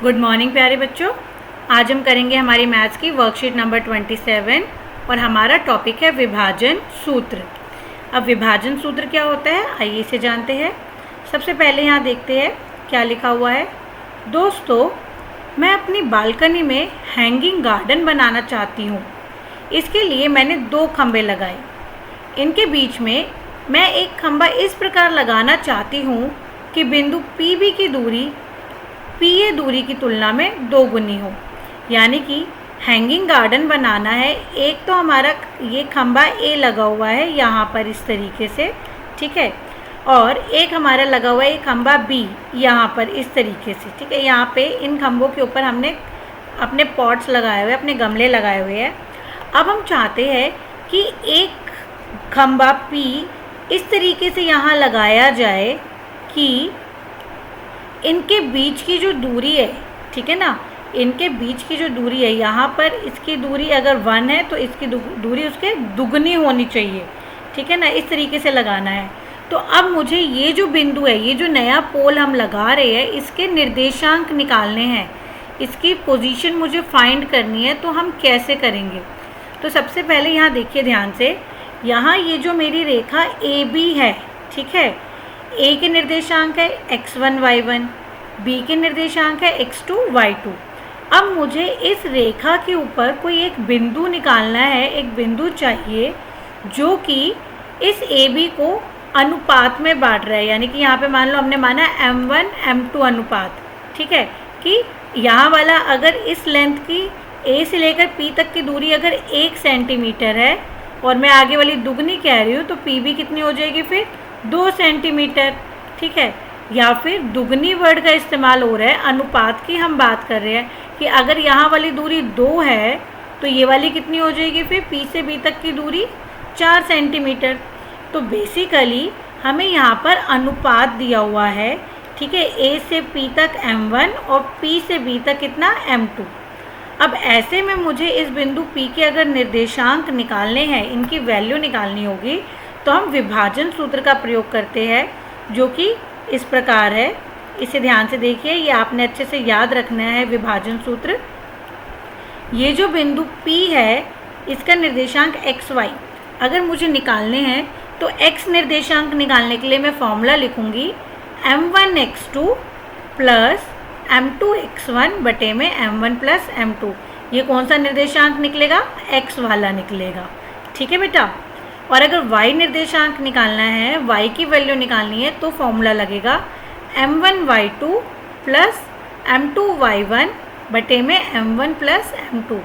Good morning प्यारे बच्चों। आज हम करेंगे हमारी मैथ्स की वर्कशीट नंबर 27 और हमारा टॉपिक है विभाजन सूत्र। अब विभाजन सूत्र क्या होता है आइए इसे जानते हैं। सबसे पहले यहाँ देखते हैं क्या लिखा हुआ है। दोस्तों, मैं अपनी बालकनी में हैंगिंग गार्डन बनाना चाहती हूँ। इसके लिए मैंने 2 खंभे लगाए। इनके बीच में मैं एक खंभा इस प्रकार लगाना चाहती हूँ कि बिंदु पी बी की दूरी पी ए दूरी की तुलना में 2 गुनी हो। यानी कि हैंगिंग गार्डन बनाना है। एक तो हमारा ये खंभा ए लगा हुआ है यहाँ पर इस तरीके से, ठीक है, और एक हमारा लगा हुआ है खंभा बी यहाँ पर इस तरीके से, ठीक है। यहाँ पे इन खंभों के ऊपर हमने अपने पॉट्स लगाए हुए, अपने गमले लगाए हुए हैं। अब हम चाहते हैं कि एक खंभा पी इस तरीके से यहाँ लगाया जाए कि इनके बीच की जो दूरी है, ठीक है ना, इनके बीच की जो दूरी है यहाँ पर इसकी दूरी अगर 1 है तो इसकी दूरी उसके दुगनी होनी चाहिए, ठीक है ना। इस तरीके से लगाना है। तो अब मुझे ये जो बिंदु है, ये जो नया पोल हम लगा रहे हैं, इसके निर्देशांक निकालने हैं, इसकी पोजीशन मुझे फाइंड करनी है। तो हम कैसे करेंगे? तो सबसे पहले यहाँ देखिए ध्यान से, यहाँ ये जो मेरी रेखा ए बी है, ठीक है, ए के निर्देशांक है x1 y1, बी के निर्देशांक है x2 y2। अब मुझे इस रेखा के ऊपर कोई एक बिंदु निकालना है, एक बिंदु चाहिए जो कि इस ए बी को अनुपात में बांट रहा है। यानी कि यहाँ पे मान लो हमने माना m1 m2 अनुपात, ठीक है, कि यहाँ वाला अगर इस लेंथ की ए से लेकर पी तक की दूरी अगर 1 सेंटीमीटर है और मैं आगे वाली दुगनी कह रही हूँ, तो पी बी कितनी हो जाएगी फिर 2 सेंटीमीटर, ठीक है। या फिर दुगनी वर्ड का इस्तेमाल हो रहा है, अनुपात की हम बात कर रहे हैं कि अगर यहाँ वाली दूरी 2 है तो ये वाली कितनी हो जाएगी फिर पी से बी तक की दूरी 4 सेंटीमीटर। तो बेसिकली हमें यहाँ पर अनुपात दिया हुआ है, ठीक है, ए से पी तक m1 और पी से बी तक कितना m2। अब ऐसे में मुझे इस बिंदु P के अगर निर्देशांक निकालने हैं, इनकी वैल्यू निकालनी होगी, तो हम विभाजन सूत्र का प्रयोग करते हैं जो कि इस प्रकार है। इसे ध्यान से देखिए, ये आपने अच्छे से याद रखना है विभाजन सूत्र। ये जो बिंदु P है इसका निर्देशांक xy अगर मुझे निकालने हैं तो x निर्देशांक निकालने के लिए मैं फॉर्मूला लिखूंगी m1 x2 plus m2 x1 बटे में m1 प्लस m2। ये कौन सा निर्देशांक निकलेगा? x वाला निकलेगा, ठीक है बेटा। और अगर y निर्देशांक निकालना है, y की वैल्यू निकालनी है, तो फॉर्मूला लगेगा m1 y2 plus m2 y1 बटे में m1 प्लस m2।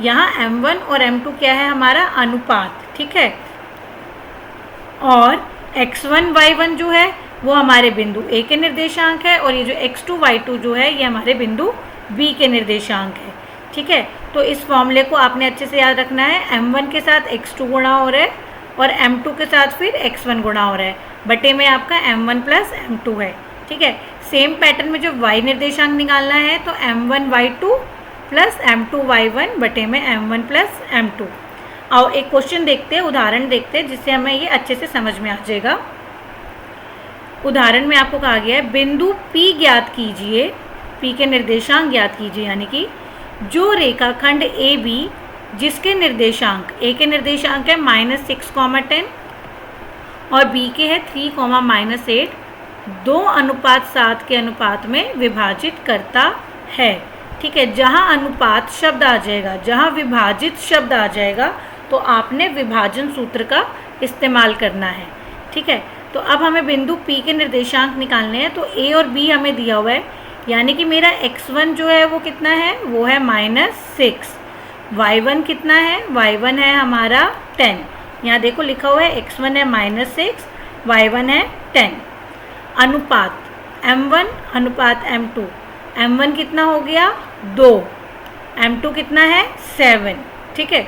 यहाँ m1 और m2 क्या है? हमारा अनुपात, ठीक है। और x1 y1 जो है वो हमारे बिंदु A के निर्देशांक है, और ये जो x2 y2 जो है ये हमारे बिंदु B के निर्देशांक है, ठीक है। तो इस फॉर्मूले को आपने अच्छे से याद रखना है। m1 के साथ x2 गुणा हो रहा है और m2 के साथ फिर x1 गुणा हो रहा है, बटे में आपका m1 प्लस m2 है, ठीक है। सेम पैटर्न में जो y निर्देशांक निकालना है तो m1 y2 plus m2 y1 बटे में m1 प्लस m2। आओ एक क्वेश्चन देखते हैं, उदाहरण देखते हैं, जिससे हमें ये अच्छे से समझ में आ जाएगा। उदाहरण में आपको कहा गया है बिंदु P ज्ञात कीजिए, P के निर्देशांक ज्ञात कीजिए, यानी कि जो रेखाखंड ए बी जिसके निर्देशांक ए के निर्देशांक है -6, 10 और बी के है 3, -8 2:7 के अनुपात में विभाजित करता है, ठीक है। जहाँ अनुपात शब्द आ जाएगा, जहाँ विभाजित शब्द आ जाएगा, तो आपने विभाजन सूत्र का इस्तेमाल करना है, ठीक है। तो अब हमें बिंदु P के निर्देशांक निकालने हैं। तो A और B हमें दिया हुआ है, यानी कि मेरा x1 जो है वो कितना है? वो है -6। y1 कितना है? y1 है हमारा 10। यहाँ देखो लिखा हुआ है x1 है -6, y1 है 10। अनुपात m1 अनुपात m2, m1 कितना हो गया? 2, m2 कितना है? 7, ठीक है।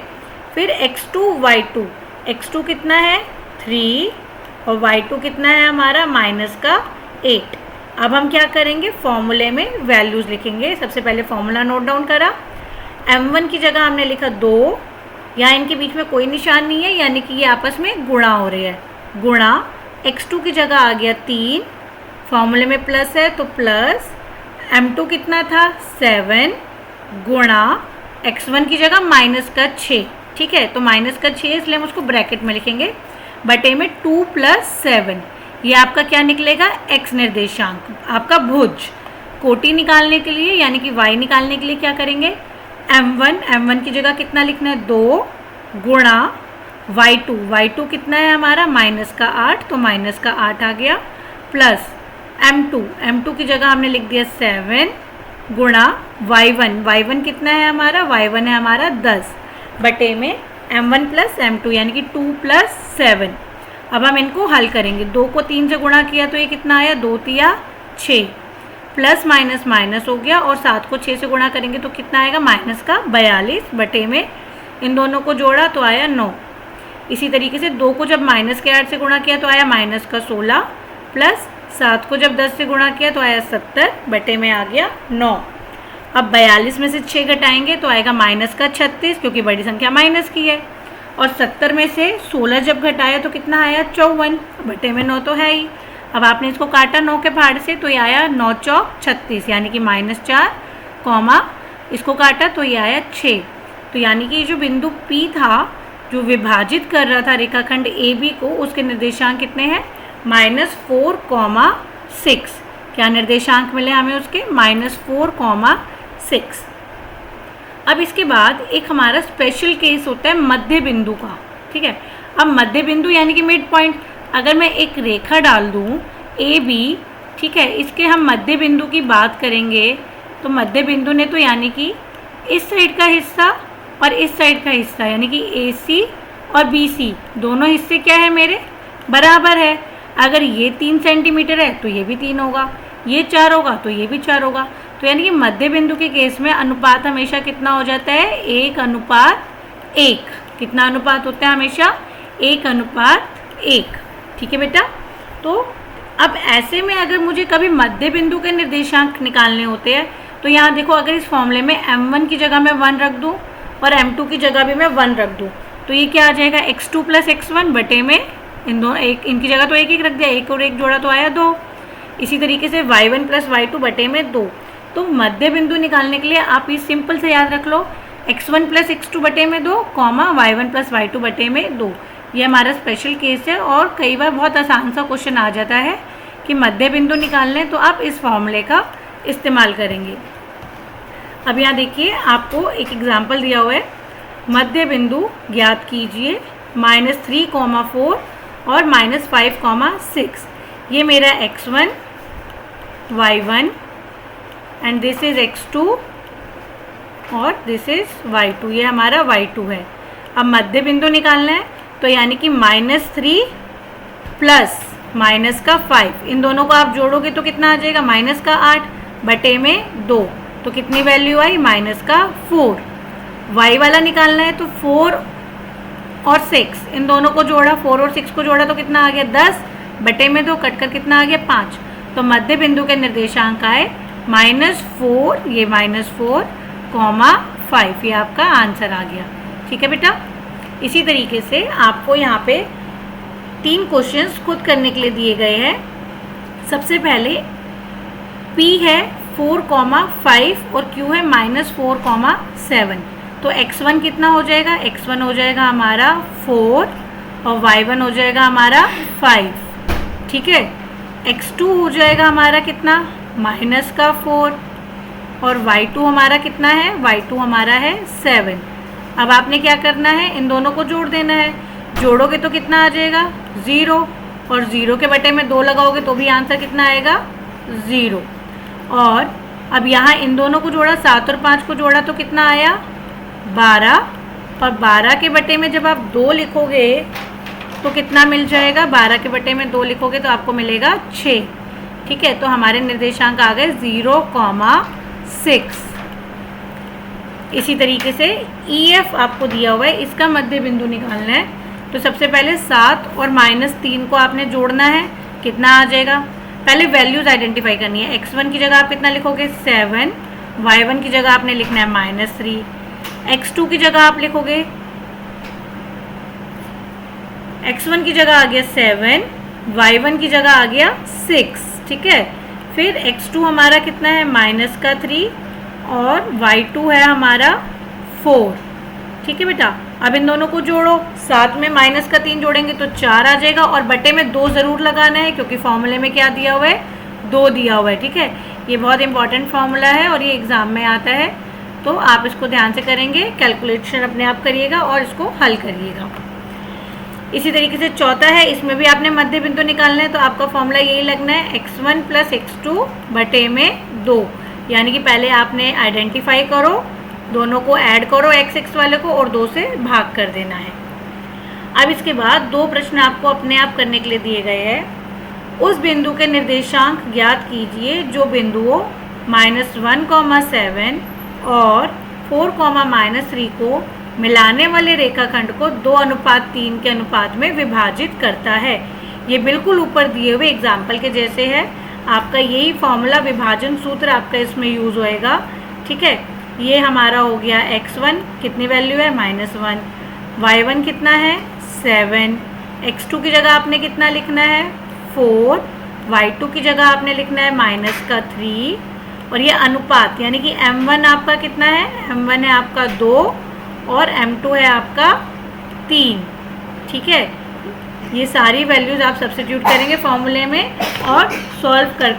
फिर x2 y2, x2 कितना है? 3 और y2 कितना है हमारा? -8। अब हम क्या करेंगे? फॉर्मूले में वैल्यूज़ लिखेंगे। सबसे पहले फॉर्मूला नोट डाउन करा। m1 की जगह हमने लिखा 2, यहाँ इनके बीच में कोई निशान नहीं है, यानी कि ये आपस में गुणा हो रही है, गुणा। x2 की जगह आ गया 3, फॉर्मूले में प्लस है तो प्लस m2 कितना था 7 गुणा x1 की जगह माइनस का 6, ठीक है, तो माइनस का 6 इसलिए हम उसको ब्रैकेट में लिखेंगे, बटे में 2 + 7, ये आपका क्या निकलेगा x निर्देशांक, आपका भुज। कोटि निकालने के लिए यानी कि y निकालने के लिए क्या करेंगे, m1 की जगह कितना लिखना है 2 गुणा y2 कितना है हमारा माइनस का 8, तो माइनस का 8 आ गया, प्लस m2 की जगह हमने लिख दिया 7 गुणा y1 कितना है हमारा, y1 है हमारा 10, बटे में m1 + m2 यानी कि 2 + 7। अब हम इनको हल करेंगे, 2 को 3 से गुणा किया तो ये कितना आया 2 × 6, प्लस माइनस माइनस हो गया, और 7 को 6 से गुणा करेंगे तो कितना आएगा माइनस का 42, बटे में इन दोनों को जोड़ा तो आया 9। इसी तरीके से 2 को जब माइनस के 8 से गुणा किया तो आया माइनस का 16, प्लस 7 को जब 10 से गुणा किया तो आया 70, बटे में आ गया 9। अब 42 में से 6 घटाएंगे तो आएगा माइनस का 36, क्योंकि बड़ी संख्या माइनस की है, और 70 में से 16 जब घटाया तो कितना आया 54, बटे में 9 तो है ही। अब आपने इसको काटा 9 के भाड़ से तो ये आया 9 × 4 = 36, यानी कि -4 कॉमा इसको काटा तो ये आया 6। तो यानी कि ये जो बिंदु P था जो विभाजित कर रहा था रेखाखंड AB को, उसके निर्देशांक कितने हैं -4,6। क्या निर्देशांक मिले हमें उसके -4,6। अब इसके बाद एक हमारा स्पेशल केस होता है मध्य बिंदु का, ठीक है। अब मध्य बिंदु यानी कि मिड पॉइंट, अगर मैं एक रेखा डाल दूँ AB, ठीक है, इसके हम मध्य बिंदु की बात करेंगे तो मध्य बिंदु ने तो यानी कि इस साइड का हिस्सा और इस साइड का हिस्सा यानी कि AC और BC दोनों हिस्से क्या है मेरे बराबर है। अगर ये 3 सेंटीमीटर है तो ये भी 3 होगा, ये 4 होगा तो ये भी 4 होगा, तो यानी कि मध्य बिंदु के केस में अनुपात हमेशा कितना हो जाता है 1:1। कितना अनुपात होता है हमेशा 1:1, ठीक है बेटा। तो अब ऐसे में अगर मुझे कभी मध्य बिंदु के निर्देशांक निकालने होते हैं तो यहाँ देखो, अगर इस फॉर्मूले में m1 की जगह मैं 1 रख दूँ और m2 की जगह भी मैं 1 रख दूँ तो ये क्या आ जाएगा x2 + x1, बटे में इनकी जगह तो 1 रख दिया, 1 और 1 जोड़ा तो आया 2। इसी तरीके से y1 + y2 बटे में 2। तो मध्य बिंदु निकालने के लिए आप ये सिंपल से याद रख लो, x1 + x2 बटे में 2, y1 + y2 बटे में 2। ये हमारा स्पेशल केस है, और कई बार बहुत आसान सा क्वेश्चन आ जाता है कि मध्य बिंदु निकालने, तो आप इस फॉर्मूले का इस्तेमाल करेंगे। अब यहाँ देखिए, आपको एक एग्जाम्पल दिया हुआ है, मध्य बिंदु ज्ञात कीजिए -3,4 और -5,6। ये मेरा x1, y1 and this is x2 और दिस इज़ y2, ये हमारा y2 है। अब मध्य बिंदु निकालना है तो यानी कि -3 प्लस -5, इन दोनों को आप जोड़ोगे तो कितना आ जाएगा -8 बटे में 2, तो कितनी वैल्यू आई -4। y वाला निकालना है तो 4 और 6 इन दोनों को जोड़ा, 4 और 6 को जोड़ा तो कितना आ गया 10 बटे में 2, कट कर कितना आ गया 5। तो मध्य बिंदु के निर्देशांक आए -4, ये -4,5, ये आपका आंसर आ गया, ठीक है बेटा। इसी तरीके से आपको यहाँ पे 3 क्वेश्चंस खुद करने के लिए दिए गए हैं। सबसे पहले P है 4,5 और Q है -4,7, तो x1 कितना हो जाएगा, x1 हो जाएगा हमारा 4 और y1 हो जाएगा हमारा 5, ठीक है। x2 हो जाएगा हमारा कितना -4 और y2 हमारा कितना है, y2 हमारा है 7। अब आपने क्या करना है, इन दोनों को जोड़ देना है, जोड़ोगे तो कितना आ जाएगा 0, और 0 के बटे में 2 लगाओगे तो भी आंसर कितना आएगा 0। और अब यहाँ इन दोनों को जोड़ा, 7 और 5 को जोड़ा तो कितना आया 12, और 12 के बटे में जब आप 2 लिखोगे तो कितना मिल जाएगा, 12 के बटे में 2 लिखोगे तो आपको मिलेगा 6, ठीक है। तो हमारे निर्देशांक आ गए 0,6। इसी तरीके से EF आपको दिया हुआ है, इसका मध्य बिंदु निकालना है तो सबसे पहले 7 और -3 को आपने जोड़ना है, कितना आ जाएगा, पहले वैल्यूज आइडेंटिफाई करनी है। x1 की जगह आप कितना लिखोगे 7, y1 की जगह आपने लिखना है -3, x2 की जगह आप लिखोगे, x1 की जगह आ गया 7, y1 की जगह आ गया 6, ठीक है। फिर x2 हमारा कितना है -3 और y2 है हमारा 4। ठीक है बेटा, अब इन दोनों को जोड़ो, साथ में -3 जोड़ेंगे तो 4 आ जाएगा और बटे में 2 ज़रूर लगाना है क्योंकि फॉर्मूले में क्या दिया हुआ है, 2 दिया हुआ है। ठीक है, ये बहुत इंपॉर्टेंट फार्मूला है और ये एग्ज़ाम में आता है, तो आप इसको ध्यान से करेंगे, कैलकुलेशन अपने आप करिएगा और इसको हल करिएगा। इसी तरीके से चौथा है, इसमें भी आपने मध्य बिंदु निकालना है, तो आपका फॉर्मूला यही लगना है x1 + x2 बटे में 2, यानी कि पहले आपने आइडेंटिफाई करो, दोनों को ऐड करो x वाले को और 2 से भाग कर देना है। अब इसके बाद 2 प्रश्न आपको अपने आप करने के लिए दिए गए हैं। उस बिंदु के निर्देशांक ज्ञात कीजिए जो बिंदुओं -1,7 और 4,-3 को मिलाने वाले रेखाखंड को 2:3 के अनुपात में विभाजित करता है। ये बिल्कुल ऊपर दिए हुए एग्जाम्पल के जैसे है, आपका यही फॉर्मूला विभाजन सूत्र आपका इसमें यूज़ होएगा। ठीक है, ये हमारा हो गया x1 कितनी वैल्यू है -1, y1 कितना है 7, x2 की जगह आपने कितना लिखना है 4, y2 की जगह आपने लिखना है -3 और ये अनुपात यानी कि m1 आपका कितना है, m1 है आपका 2 और m2 है आपका 3। ठीक है, ये सारी वैल्यूज़ आप सब्स्टिट्यूट करेंगे फॉर्मूले में और सॉल्व कर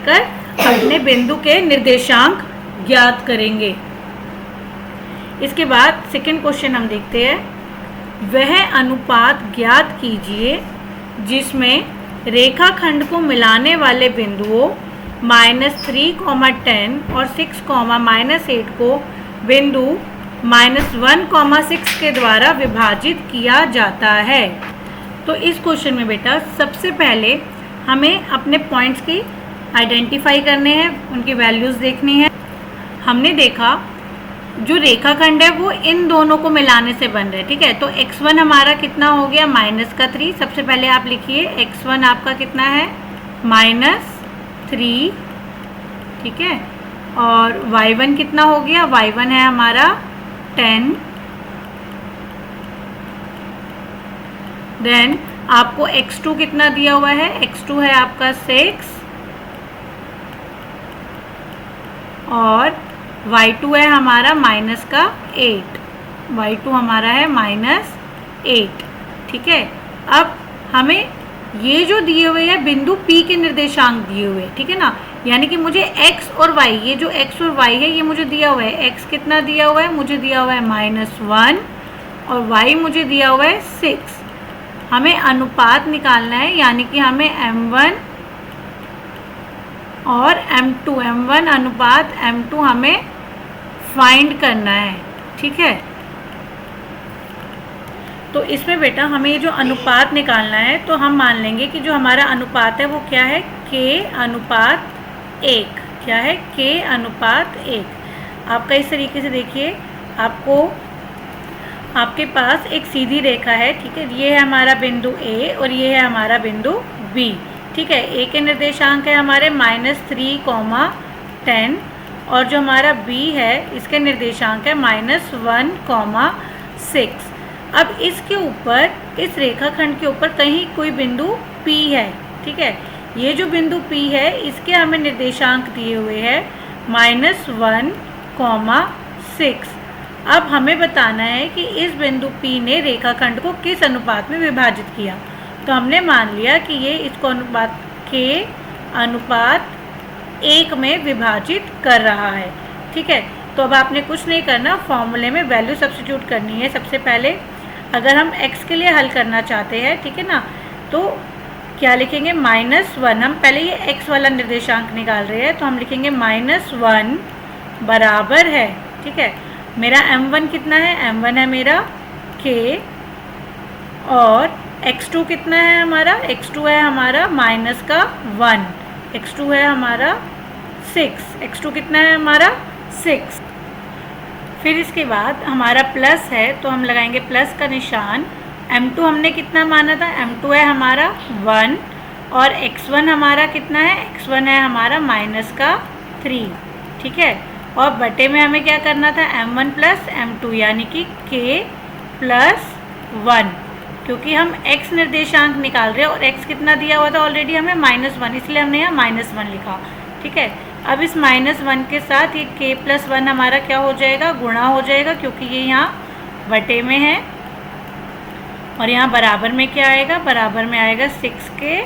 अपने बिंदु के निर्देशांक ज्ञात करेंगे। इसके बाद सेकंड क्वेश्चन हम देखते हैं, वह अनुपात ज्ञात कीजिए जिसमें रेखाखंड को मिलाने वाले बिंदुओं -3,10 और 6,-8 को बिंदु -1,6 के द्वारा विभाजित किया जाता है। तो इस क्वेश्चन में बेटा सबसे पहले हमें अपने पॉइंट्स की आइडेंटिफाई करने हैं, उनकी वैल्यूज़ देखनी है। हमने देखा जो रेखाखंड है वो इन दोनों को मिलाने से बन रहा है। ठीक है, तो x1 हमारा कितना हो गया -3, सबसे पहले आप लिखिए x1 आपका कितना है -3। ठीक है, और y1 कितना हो गया, y1 है हमारा 10। देन आपको x2 कितना दिया हुआ है, x2 है आपका 6 और y2 है हमारा -8, y2 हमारा है -8। ठीक है, अब हमें ये जो दिए हुए हैं बिंदु P के निर्देशांक दिए हुए, ठीक है ना, यानी कि मुझे x और y, ये जो x और y है ये मुझे दिया हुआ है, x कितना दिया हुआ है, मुझे दिया हुआ है -1 और y मुझे दिया हुआ है 6। हमें अनुपात निकालना है, यानी कि हमें m1 और m1 अनुपात m2 हमें फाइंड करना है। ठीक है, तो इसमें बेटा हमें ये जो अनुपात निकालना है, तो हम मान लेंगे कि जो हमारा अनुपात है वो क्या है, k/1। क्या है, k/1। आपका इस तरीके से देखिए, आपके पास एक सीधी रेखा है। ठीक है, ये है हमारा बिंदु A और ये है हमारा बिंदु B। ठीक है, A के निर्देशांक है हमारे -3,10 और जो हमारा B है इसके निर्देशांक है -1,6। अब इसके ऊपर, इस रेखाखंड के ऊपर कहीं कोई बिंदु P है। ठीक है, ये जो बिंदु P है इसके हमें निर्देशांक दिए हुए हैं -1,6। अब हमें बताना है कि इस बिंदु P ने रेखाखंड को किस अनुपात में विभाजित किया। तो हमने मान लिया कि ये इसको अनुपात k/1 में विभाजित कर रहा है। ठीक है, तो अब आपने कुछ नहीं करना, फॉर्मूले में वैल्यू सब्स्टिट्यूट करनी है। सबसे पहले अगर हम x के लिए हल करना चाहते हैं, ठीक है ना, तो क्या लिखेंगे, -1। हम पहले ये x वाला निर्देशांक निकाल रहे हैं, तो हम लिखेंगे -1 बराबर है, ठीक है, मेरा m1 कितना है, m1 है मेरा k, और x2 कितना है हमारा, x2 है हमारा -1, x2 है हमारा 6, x2 कितना है हमारा 6। फिर इसके बाद हमारा प्लस है, तो हम लगाएंगे प्लस का निशान। m2 हमने कितना माना था, m2 है हमारा 1 और x1 हमारा कितना है, x1 है हमारा -3। ठीक है, और बटे में हमें क्या करना था, m1 + m2 यानी कि k+1, क्योंकि हम x निर्देशांक निकाल रहे हैं और x कितना दिया हुआ था ऑलरेडी हमें -1, इसलिए हमने यहाँ -1 लिखा। ठीक है। अब इस -1 के साथ ये k+1 हमारा क्या हो जाएगा, गुणा हो जाएगा, क्योंकि ये यहाँ बटे में है। और यहाँ बराबर में क्या आएगा, बराबर में आएगा 6k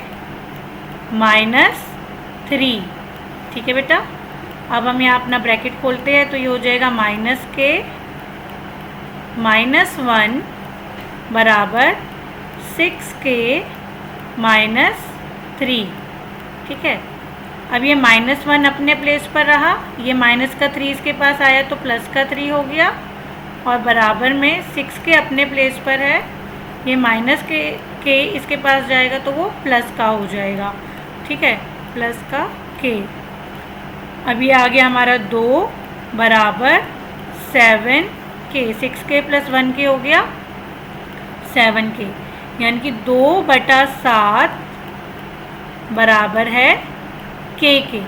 - 3। ठीक है बेटा। अब हम यहाँ अपना ब्रैकेट खोलते हैं तो ये हो जाएगा -k - 1 बराबर 6k - 3। ठीक है। अब ये -1 अपने प्लेस पर रहा, ये -3 इसके पास आया तो +3 हो गया, और बराबर में 6k अपने प्लेस पर है, ये -k इसके पास जाएगा तो वो प्लस का हो जाएगा। ठीक है, प्लस का k। अब ये आ गया हमारा 2 बराबर 7k, 6k + 1k हो गया 7k, यानी कि 2/7 बराबर है k के।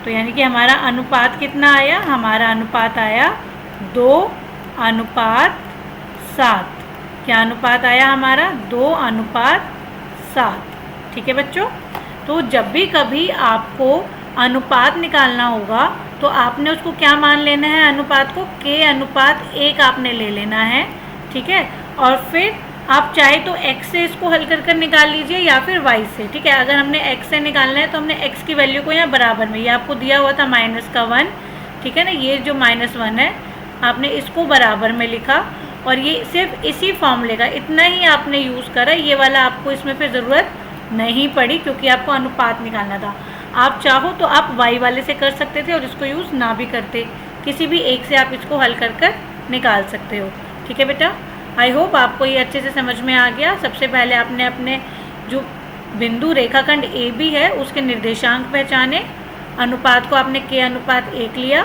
तो यानी कि हमारा अनुपात कितना आया, हमारा अनुपात आया 2:7। क्या अनुपात आया हमारा, 2:7। ठीक है बच्चों। तो जब भी कभी आपको अनुपात निकालना होगा तो आपने उसको क्या मान लेना है, अनुपात को k/1 आपने ले लेना है। ठीक है। और फिर आप चाहे तो x से इसको हल कर निकाल लीजिए या फिर y से। ठीक है। अगर हमने x से निकालना है तो हमने x की वैल्यू को यहाँ बराबर में, ये आपको दिया हुआ था -1, ठीक है ना, ये जो -1 है आपने इसको बराबर में लिखा, और ये सिर्फ इसी फॉर्मूले का इतना ही आपने यूज़ करा, ये वाला आपको इसमें फिर ज़रूरत नहीं पड़ी क्योंकि आपको अनुपात निकालना था। आप चाहो तो आप y वाले से कर सकते थे और इसको यूज़ ना भी करते, किसी भी एक से आप इसको हल कर निकाल सकते हो। ठीक है बेटा। आई होप आपको ये अच्छे से समझ में आ गया। सबसे पहले आपने अपने जो बिंदु रेखाखंड AB है उसके निर्देशांक पहचाने, अनुपात को आपने k/1 लिया,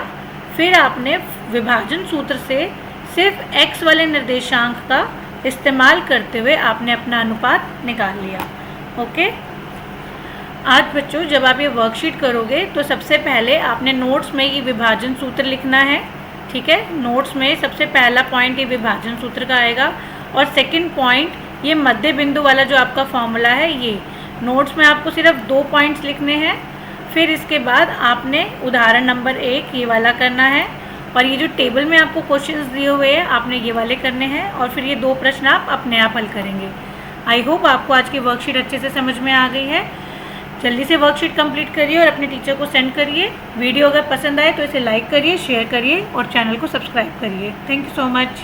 फिर आपने विभाजन सूत्र से सिर्फ x वाले निर्देशांक का इस्तेमाल करते हुए आपने अपना अनुपात निकाल लिया। ओके। आज बच्चों जब आप ये वर्कशीट करोगे तो सबसे पहले आपने नोट्स में ये विभाजन सूत्र लिखना है। ठीक है। नोट्स में सबसे पहला पॉइंट ये विभाजन सूत्र का आएगा, और सेकंड पॉइंट ये मध्य बिंदु वाला जो आपका फॉर्मूला है, ये नोट्स में आपको सिर्फ 2 पॉइंट्स लिखने हैं। फिर इसके बाद आपने उदाहरण नंबर 1 ये वाला करना है, और ये जो टेबल में आपको क्वेश्चंस दिए हुए हैं आपने ये वाले करने हैं, और फिर ये 2 प्रश्न आप अपने आप हल करेंगे। आई होप आपको आज की वर्कशीट अच्छे से समझ में आ गई है। जल्दी से वर्कशीट कंप्लीट करिए और अपने टीचर को सेंड करिए। वीडियो अगर पसंद आए तो इसे लाइक करिए, शेयर करिए और चैनल को सब्सक्राइब करिए। Thank you so much.